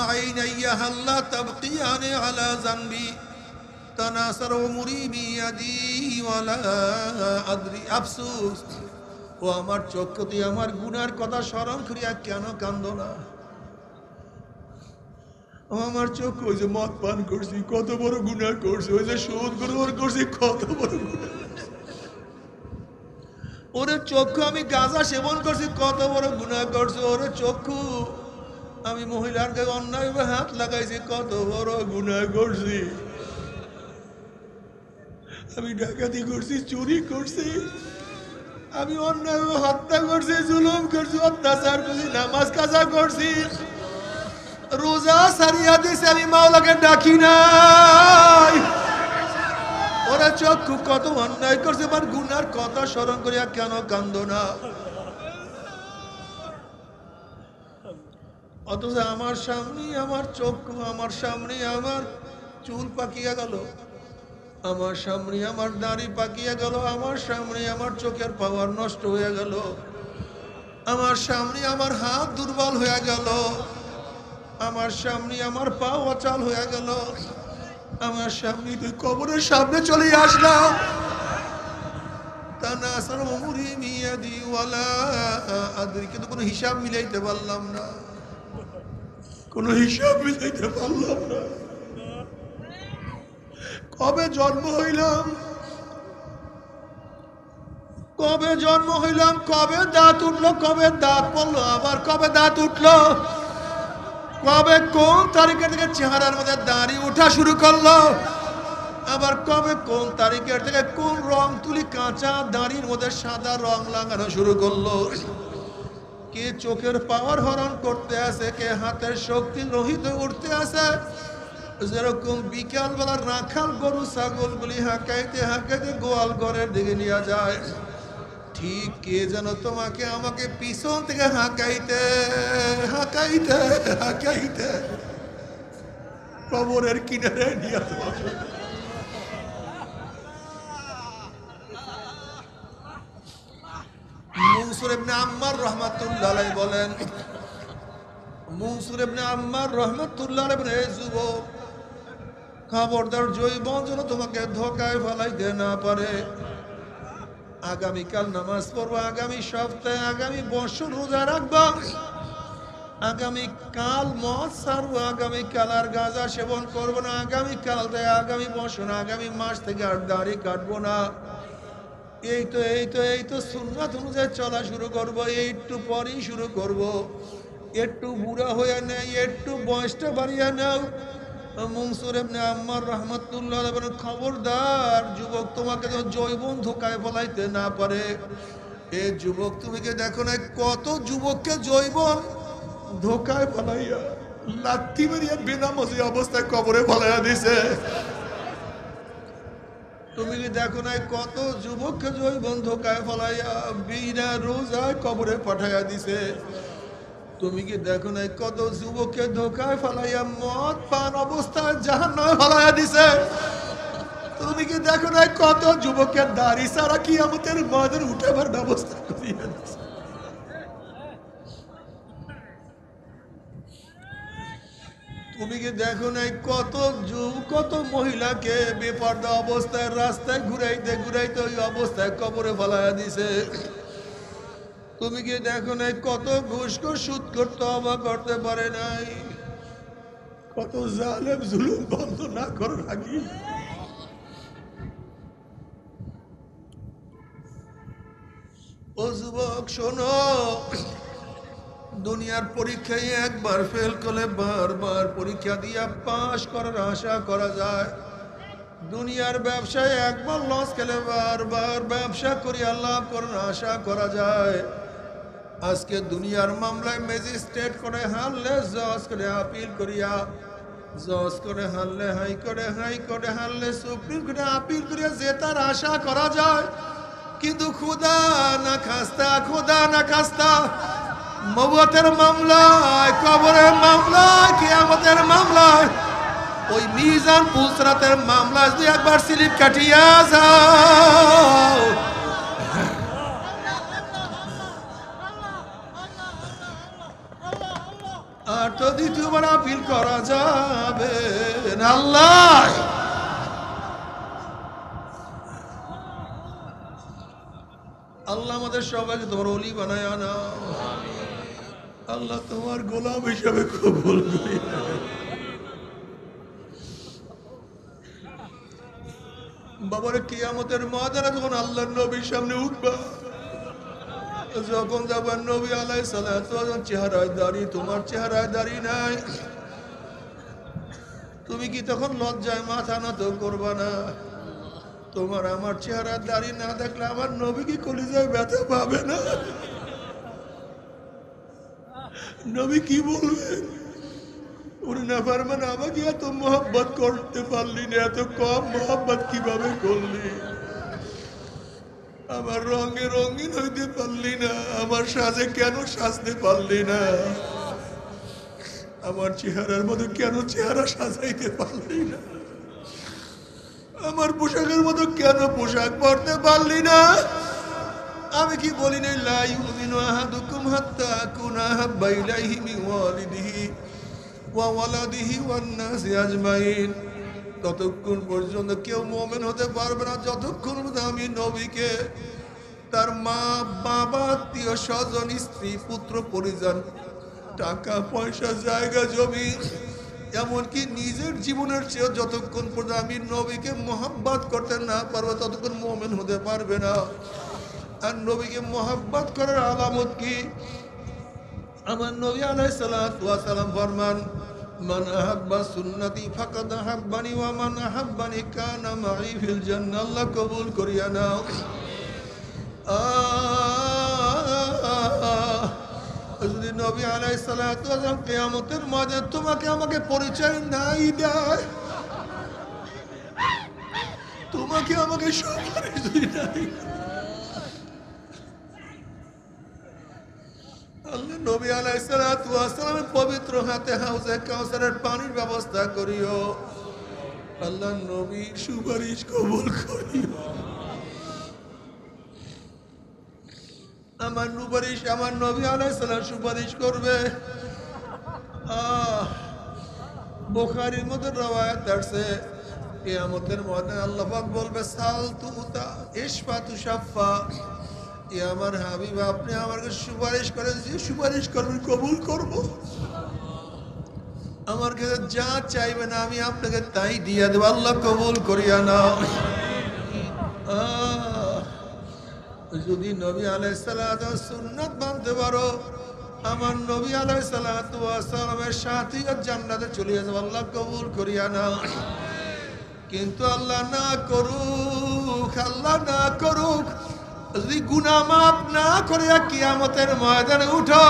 আইনাইয়া হাল্লা তাবকিয়ানি আলা জানবি তানাসার উমরি বিয়াদি ওয়ালা আদরি আফসোস ও আমার চক্ষু তুই আমার গুনার কথা স্মরণ করিয়া কেন কান্দো না আমার চোখ ওই যে মদ পান করছি কত বড় গুনাহ করছি ওই যে সুদ গ্রহণ করছি কত বড় গুনাহ ওরে চক্ষু আমি গাঁজা সেবন করছি কত বড় গুনাহ করছি ওরে চক্ষু আমি মহিলার গায়ে অন্যায়ভাবে হাত লাগাইছি কত বড় গুনাহ করছি আমি ডাকাতি করছি চুরি করছি আমি অন্যায়ভাবে হত্যা করছি জুলুম করছি অত্যাচার করছি নামাজ কাজা করছি রোজা সারিয়া দিছে আমি মাওলাকে ডাকি নাই ওরা চক্ষু কত অন্যায় করছে আমার গুনার কথা স্মরণ করিয়া কেন কান্দো না অথচ আমার সামনে আমার চক্ষু আমার সামনে আমার চুল পাকিয়া গেল আমার সামনে আমার দাড়ি পাকিয়া গেল আমার সামনে আমার চোখের পাওয়ার নষ্ট হয়ে গেল আমার সামনে আমার হাত দুর্বল হয়ে গেল আমার সামনে আমার পা অচল হয়ে গেল আমার সামনে তুই কবরের সামনে চলে আসলাম তানাসার উমরি মিয়াদি ওয়ালা আদরি কিন্তু কোনো হিসাব মিলাইতে পারলাম না কোনো হিসাব মিলাইতে পারলাম না কবে জন্ম হইলাম কবে দাঁত উঠলো কবে দাঁত পড়লো আবার কবে দাঁত উঠলো কবে কোন তারিখের থেকে চেহারার মধ্যে দাড়ি ওঠা শুরু করলো আবার কবে কোন তারিখের থেকে কোন রং তুলি কাঁচা দাড়ির মধ্যে সাদা রং লাগানো শুরু করলো কে চোখের পাওয়ার হরণ করতে আছে কে হাতের শক্তি রহিত উঠতে আছে যেরকম বিকাল বেলা রাখাল গরু ছাগল গুলি হাঁকাইতে হাঁকাইতে গোয়াল ঘরের দিকে নিয়ে যায় ঠিক কে যেন তোমাকে আমাকে পিছন থেকে হাঁকাইতে হাঁকাইতে হাঁকাইতে কবরের কিনারে নিয়ে মনসুর ইবনে আম্মার রাহমাতুল্লাহ আলাইহি বলেন মনসুর ইবনে আম্মার রাহমাতুল্লাহ আলাইহি বলেন যুবক খবরদার জৈবন যেন তোমাকে ধোকায় ফেলাইতে না পারে আগামীকাল নামাজ পড়বো আগামী সপ্তাহে আগামী বছর রোজা রাখবো আগামীকাল মদ ছাড়বো আগামীকাল আর গাঁজা সেবন করবো না আগামীকাল থেকে আগামী বছর আগামী মাস থেকে আর দাড়ি কাটবো না এই তো সুন্নাত অনুযায়ী চলা শুরু করবো একটু পরেই শুরু করবো একটু বুড়া হয়ে নেই একটু বয়সটা বাড়িয়ে নাও মনসুর ইবনে আম্মার রাহমাতুল্লাহ আলাইহি বলেন খবরদার যুবক তোমাকে তো জৈবন ধোকায় ফলাইতে না পারে এ যুবক তুমি কি দেখো না কত যুবককে জৈবন ধোকায় ফলাইয়া লাত্তি মারিয়া বেনামাজি অবস্থায় কবরে ফলাইয়া দিছে তুমি কি দেখো না কত যুবককে জৈবন ধোকায় ফলাইয়া বিনা রোজায় কবরে পাঠাইয়া দিছে তুমি কি দেখো না কত যুবককে ধোকায় ফলাইয়া মদ পান অবস্থায় জাহান্নামে ফলাইয়া দিছে তুমি কি দেখো না কত যুবকের দাড়ি ছাড়া কিয়ামতের ময়দানে উঠাবার ব্যবস্থা করিয়া দিছে তুমি কি দেখো না কত মহিলাকে বেপর্দা অবস্থায় রাস্তায় ঘুরাইতে ঘুরাইতে ওই অবস্থায় কবরে ফলাইয়া দিছে তুমি কি দেখো না কত ঘুষখোর সুদ করতে অবাক করতে পারে নাই কত জালেম জুলুম বন্ধ না করার আগে ও যুবক শোনো দুনিয়ার পরীক্ষায় একবার ফেল করলে বারবার পরীক্ষা দিয়া পাশ করার আশা করা যায় দুনিয়ার ব্যবসায় একবার লস খেলে বারবার ব্যবসা করিয়া লাভ করার আশা করা যায় আজকে দুনিয়ার মামলায় ম্যাজিস্ট্রেট করে হারলে জজ করে আপিল করিয়া জজ করে হারলে হাইকোর্টে হারলে সুপ্রিম কোর্টে আপিল করিয়া জেতার আশা করা যায় কিন্তু খোদা না খাস্তা মওয়াতের মামলায় কবরের মামলায় কিয়ামতের মামলায় ওই মিজান পুলসরাতের মামলা যদি একবার স্লিপ কাটিয়া যাও, আর তো দ্বিতীয়বার আপিল করা যাবে না। আল্লাহ আল্লাহ আমাদের সবাইকে তোমার ওলি বানায় আনা। আল্লাহ তোমার গোলাম হিসাবে কবুল করি। বাবার কিয়ামতের ময়দানে যখন আল্লাহর নবীর সামনে উঠবা, যখন যাবার নবী আলাইহিস সালাতু চেহারায় দাঁড়িয়ে, তোমার চেহারায় দাঁড়িয়ে নাই, তুমি কি তখন লজ্জায় মাথা নত করবা না? তোমার আমার চেহারা দাঁড়িয়ে না দেখলে আমার নবী কি কলিজায় ব্যথা পাবে না? নবী কি বলবেন? উনি না পারবেন, আমাকে এত মোহাব্বত করতে পারলি না, এত কম মোহাব্বত কিভাবে করলি? আমার রঙে রঙিন হইতে পারলি না, আমার সাজে কেন সাজতে পারলি না? আমার চেহারার মতো কেন চেহারা সাজাইতে পারলি না? আমার পোশাকের মতো কেন পোশাক পরতে পারলি না? আমি কি বলি না, লা ইউমিনু আহাদুকুম হাত্তা আকুনা হাব্বা ইলাইহি মিন ওয়ালিদিহি ওয়া ওয়ালাদিহি ওয়ান নাসি আজমাইন, ততক্ষণ পর্যন্ত কেউ মুমিন হতে পারবে না যতক্ষণ পর্যন্ত আমি নবীকে তার মা, বাবা, আত্মীয় স্বজন, স্ত্রী, পুত্র, পরিজন, টাকা পয়সা, জায়গা জমি, এমনকি নিজের জীবনের চেয়ে যতক্ষণ পর্যন্ত আমি নবীকে মোহাব্বত করতে না পারবো ততক্ষণ মুমিন হতে পারবে না। আর নবীকে মোহাব্বত করার আলামত কি? আমার নবী আলাইহিস সালাতু ওয়াস সালাম ফরমান, মান আহাব্বা সুন্নতি ফাকাদ আহাব্বানি ওয়া মান আহাব্বানি কানা মাই ফিল জান্নাহ। আল্লাহ কবুল করিয়া নাও। যদি নবী আলাইহিস সালাতু ওয়াস সালাম কিয়ামতের ময়দানে তোমাকে আমাকে পরিচয় নাই দেয়, তোমাকে আমাকে সুপারিশ নাই, আল্লাহ নবী আলাইহিস সালাতু ওয়াস সালামের পবিত্র হাতে হাউজে কাউসারের পানির ব্যবস্থা করিও। আল্লাহ নবীর সুপারিশ কবুল করিও। আমার সুপারিশ, আমার নবী আলাইহিস সালাম সুপারিশ করবে। বুখারীর মধ্যে রওয়ায়াত আছে, কিয়ামতের ময়দানে আল্লাহ পাক বলবে, সাল তুতা ইশফা তুশাফা। আমার হাবিব, আপনি আমাকে সুপারিশ করেন, যে সুপারিশ করবেন কবুল করব। আমার কাছে যা চাইবেন আমি আপনাকে তাই দিয়ে দেব। আল্লাহ কবুল করিয়া নাও। যদি নবী আলাইহিস সালাতু সুন্নাত মানতে পারো, আমার নবী আলাইহিস সালাতু সালামের সাথে জান্নাতে চলে যাবে। আল্লাহ কবুল করিয়া নাও। কিন্তু আল্লাহ না করুক, আল্লাহ না করুক, যদি গুনাহ মাফ না করে কিয়ামতের ময়দানে উঠো,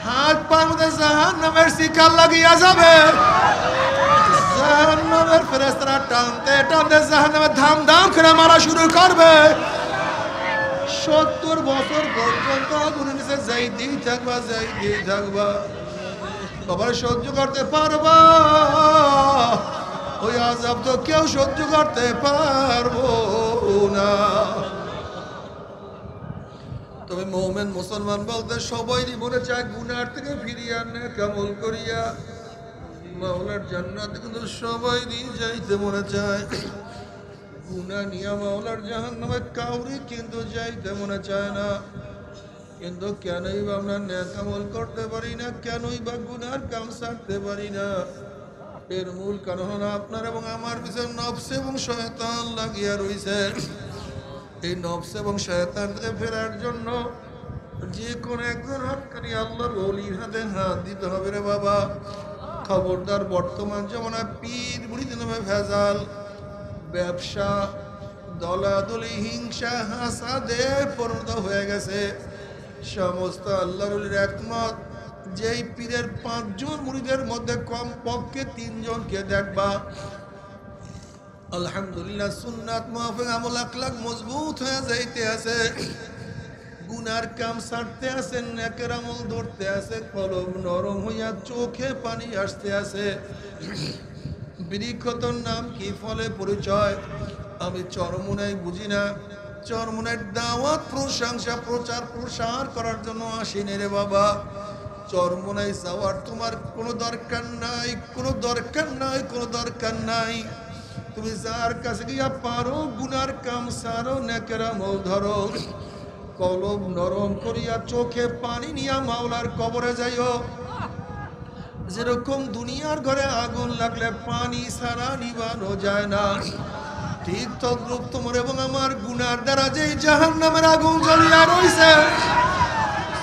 হাত পায়ের মধ্যে জাহান্নামের শিকল লাগিয়া যাবে। জাহান্নামের ফেরেশতারা টানতে টানতে জাহান্নামে ধাম ধাম করে মারা শুরু করবে। 70 বছর পর্যন্ত আগুনের নিচে যাইতেই থাকবা, যাইতেই থাকবা। বাবার সহ্য করতে পারবা? ওই আযাব তো কেউ সহ্য করতে পারবো না। তবে মুমিন মুসলমান বলতে সবাই মনে চায় গুনার থেকে ফিরিয়ে আনে কামল করিয়া মাওলার জান্নাতে, কিন্তু সবাই যাইতে মনে চায়। গুনাহ নিয়ে মাওলার জাহান্নামে কাউরি কিন্তু যাইতে মনে চায় না। কিন্তু কেনই বা আমরা নেক আমল করতে পারি না? কেনই বা গুনার কাম ছাড়তে পারি না? এর মূল কারণ হলো আপনার এবং আমার পিছনে নফস এবং শয়তান লাগিয়া রয়েছে। এই নফস এবং শয়তান থেকে ফেরার জন্য যে কোনো একজন হক্কানি আল্লাহর ওলির হাতে হাত দিতে হবে রে বাবা। খবরদার, বর্তমান জমানায় পীর মুরিদের নামে ভেজাল, ব্যবসা, দলাদলি, হিংসা, হাসাদে পরিণত হয়ে গেছে। সমস্ত আল্লাহর ওলির একমত, যেই পীরের 5 জন মুরিদের মধ্যে কমপক্ষে 3 জনকে দেখবা আলহামদুলিল্লাহ সুন্নাত মাফিক আমল আখলাক মজবুত হয়ে যাইতে আছে, গুনার কাম ছাড়তে আছে, নেকের আমল ধরতে আছে, কলম নরম হইয়া চোখে পানি আসতে আছে। বৃক্ষ তোর নাম কি, ফলে পরিচয় আমি চরমুনাই বুঝি না। চরমুনের দাওয়াত প্রশংসা প্রচার প্রসার করার জন্য আসিনি রে বাবা। চরমুনাই যাওয়ার তোমার কোনো দরকার নাই, কোনো দরকার নাই, কোনো দরকার নাই। তুমি যার কাছে গিয়া পারো গুনার কাম সারো, নেকের আমল ধরো, কলব নরম করিয়া চোখে পানি নিয়া মাওলার কবরে যাইও। যেরকম দুনিয়ার ঘরে আগুন লাগলে পানি ছাড়া নিবানো যায় না, ঠিক তদ্রূপ তোমার এবং আমার গুনার দ্বারা যেই জাহান্নামের আগুন জ্বলিয়া রইছে,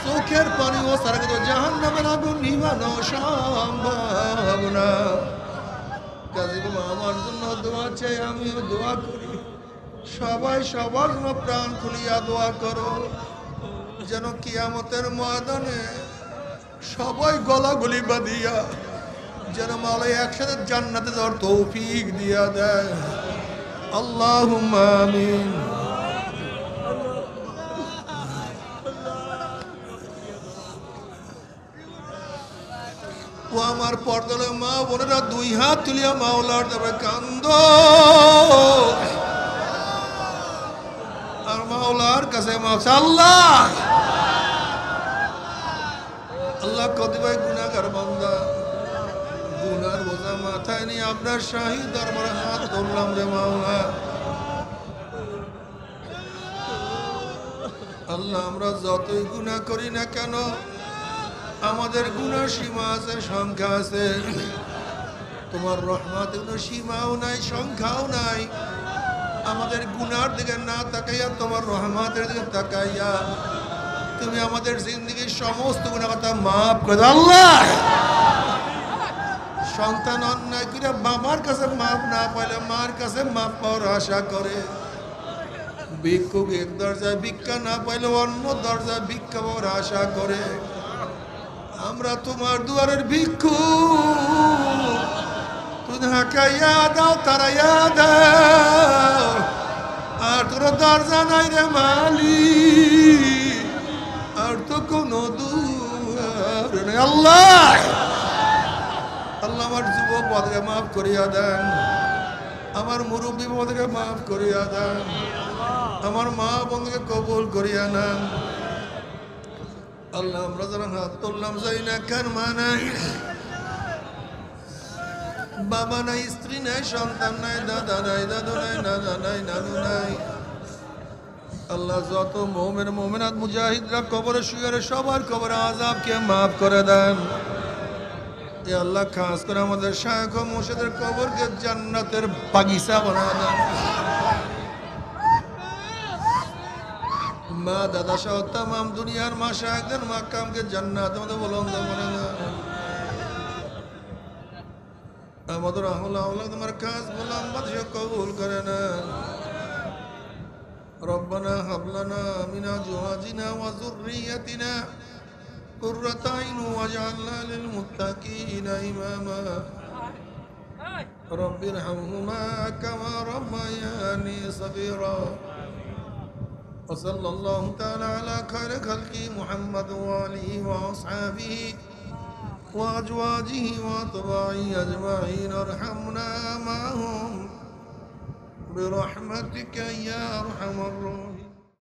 চোখের পানি ও ছাড়া কিন্তু জাহান্নামের আগুন নিবানো সম্ভব না। কাজী বাবা আমার জন্য দোয়া চাই, আমিও দোয়া করি। সবাই সবার জন্য প্রাণ খুলিয়া দোয়া করো, যেন কিয়ামতের ময়দানে সবাই গলাগলি বাঁধিয়া যেন মাওলা একসাথে জান্নাতে যাওয়ার তৌফিক দিয়া দেয়। আল্লাহুম্মা আমিন। ও আমার পর্দালে মা বোনেরা, দুই হাত তুলিয়া মাওলার দেবে কান্দ আর মাওলার কাছে মাফ। আল্লাহ আল্লাহ কতিপয় গুনাহগার বান্দা গুনার বোঝা মাথায় নিয়ে আপনার শাহী দরবারে হাত ধরলাম রে মাওলা। আল্লাহ আমরা যতই গুনাহ করি না কেন, আমাদের গুনার সীমা আছে, সংখ্যা আছে। তোমার রহমতের কোনো সীমাও নাই, সংখ্যাও নাই। আমাদের গুনার দিকে না তাকাইয়া তোমার রহমতের দিকে তাকাইয়া তুমি আমাদের জিন্দগির সমস্ত গুনাহ কথা মাফ করে দাও আল্লাহ। সন্তান অন্যায় করে বাবার কাছে মাফ না পাইলে মার কাছে মাফ পাওয়ার আশা করে, ভিক্ষুক এক দরজায় ভিক্ষা না পাইলে অন্য দরজায় ভিক্ষা পাওয়ার আশা করে। আমরা তোমার দুয়ারের ভিক্ষুক, তুমি হাঁকাইয়া দাও, তারাইয়া দাও, আর তোর দরজা নাই রে মালিক, আর তো কোনো দুয়ার নেই। আল্লাহ আল্লাহ আমার যুবক বদকে মাফ করিয়া দেন, আমার মুরব্বী বদকে মাফ করিয়া দেন, আমার মা বন্ধুকে কবুল করিয়া নেন। আল্লাহ আমরা যারা হাত তুললাম যাই না, কার মা নাই, বাবা নাই, স্ত্রী নাই, সন্তান নাই, দাদা নাই, দাদু নাই, নানা নাই, নানু নাই। আল্লাহ যত মোমেন মোমেনাত মুজাহিদরা কবরে শুয়ে সবার কবরে আযাবকে মাফ করে দেন। এ আল্লাহ খাস করে আমাদের শায়খ ও মুর্শিদের কবরকে জান্নাতের বাগিচা বানায় দেন। মা দাদা সহ তাম দুনিয়ার মা শায়খদের মাকামকে জান্নাত আমাদের বুলন্দ করে দেন। আমাদের আহলা তোমার কাজ গোলাম বাদশা কবুল করে নেন। রব্বানা হাব লানা মিন আজওয়াজিনা ওয়া যুররিয়াতিনা قرة عين واجعلنا للمتقين إماما رب ارحمهما كما ربياني صغيرا وصلى الله تعالى على خير خلقه محمد وآله وأصحابه وأزواجه وأتباعه أجمعين ارحمنا معهم برحمتك يا أرحم الراحمين.